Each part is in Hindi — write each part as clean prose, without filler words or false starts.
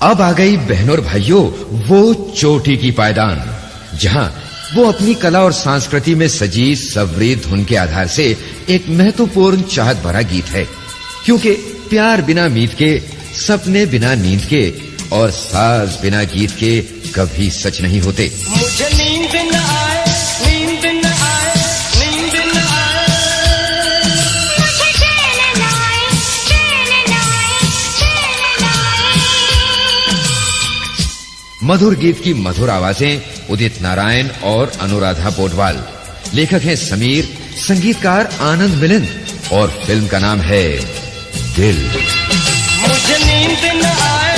अब आ गई बहनों और भाइयों वो चोटी की पायदान, जहां वो अपनी कला और संस्कृति में सजी सवरी धुन के आधार से एक महत्वपूर्ण चाहत भरा गीत है। क्योंकि प्यार बिना मीत के, सपने बिना नींद के और साज बिना गीत के कभी सच नहीं होते। मुझे नींद न आए, नींद न आए, नींद न आए, मुझे चैन न आए, चैन न आए, चैन न आए। मधुर गीत की मधुर आवाजें उदित नारायण और अनुराधा पोडवाल। लेखक हैं समीर, संगीतकार आनंद मिलिंद और फिल्म का नाम है दिल। मुझे नींद न आए,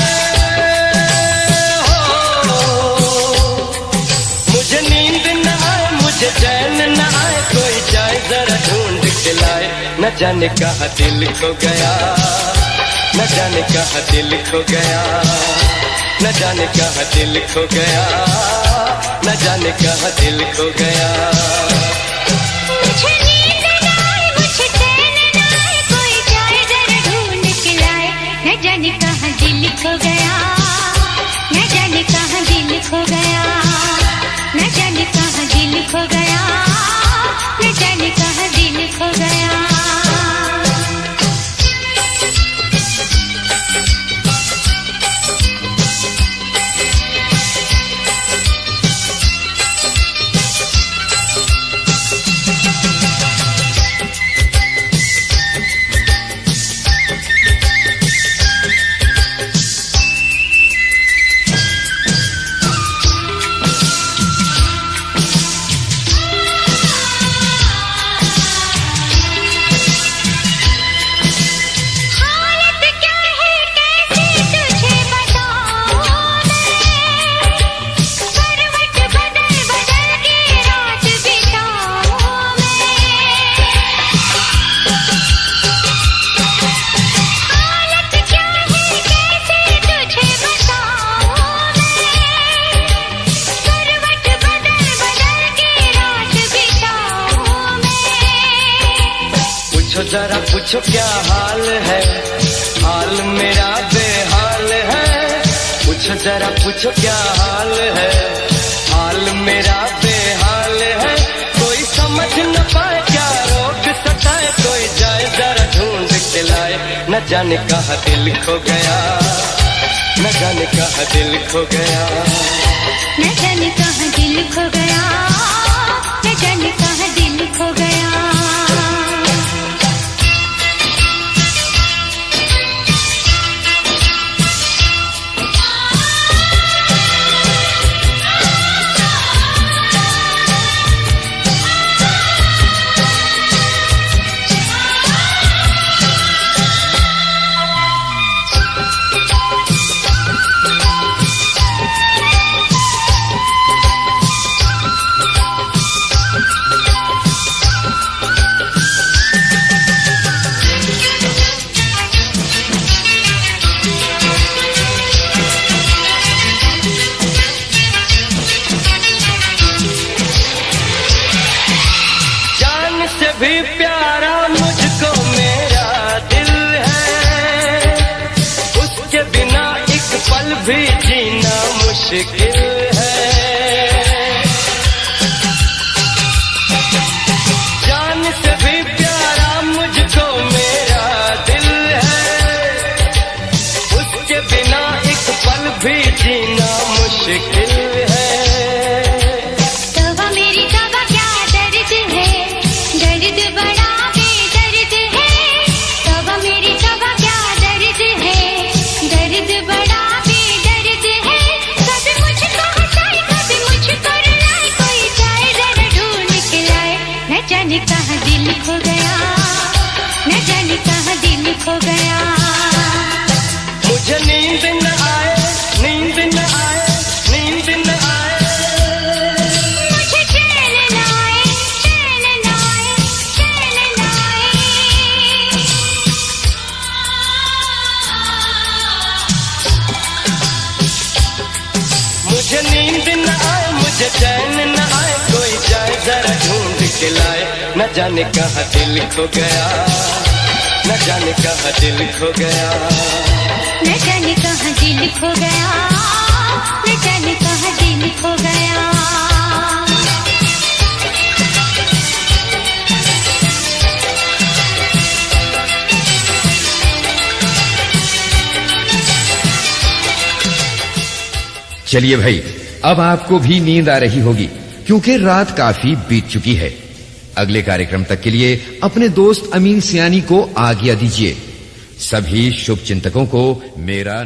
मुझे नींद न आए, मुझे चैन न आए, कोई जाए जरा ढूंढ के लाए। न जाने कहाँ दिल खो गया, न जाने कहाँ दिल खो गया, न जाने कहाँ दिल खो गया, न जाने कहाँ दिल खो गया। मुझे नींद न आए, मुझे चैन न आए, कोई जाए जरा ढूंढ के लाए। न जाने कहाँ दिल खो गया, न जाने कहाँ दिल खो गया, न जाने कहाँ दिल खो गया, न जाने कहाँ दिल खो गया। जरा पूछो क्या हाल है, हाल मेरा बेहाल है। पूछो जरा पूछो क्या हाल है, हाल मेरा बेहाल है। कोई समझ न पाए क्या रोग सताए, कोई जाए जरा ढूंढ के लाए। न जाने कहाँ दिल खो गया, न जाने कहाँ दिल खो गया, न जाने कहाँ दिल खो गया, न जाने कहाँ दिल खो गया। भी प्यारा मुझको मेरा दिल है, उसके बिना एक पल भी जीना मुश्किल है। जान से भी प्यारा मुझको मेरा दिल है, उसके बिना एक पल भी जीना मुश्किल है। कहाँ दिल खो गया, न जाने कहाँ दिल खो गया। मुझे नींद न आए, नींद न आए, नींद न आए, मुझे चैन न आए, चैन न आए, चैन न आए। मुझे नींद न आए, मुझे चैन न आए, कोई जाए जरा ढूंढ के लाए। न जाने कहाँ दिल खो गया, न जाने कहाँ दिल खो गया। न जाने कहाँ दिल खो गया, न जाने कहाँ दिल खो गया। चलिए भाई, अब आपको भी नींद आ रही होगी क्योंकि रात काफी बीत चुकी है। अगले कार्यक्रम तक के लिए अपने दोस्त अमीन सियानी को आज्ञा दीजिए। सभी शुभ चिंतकों को मेरा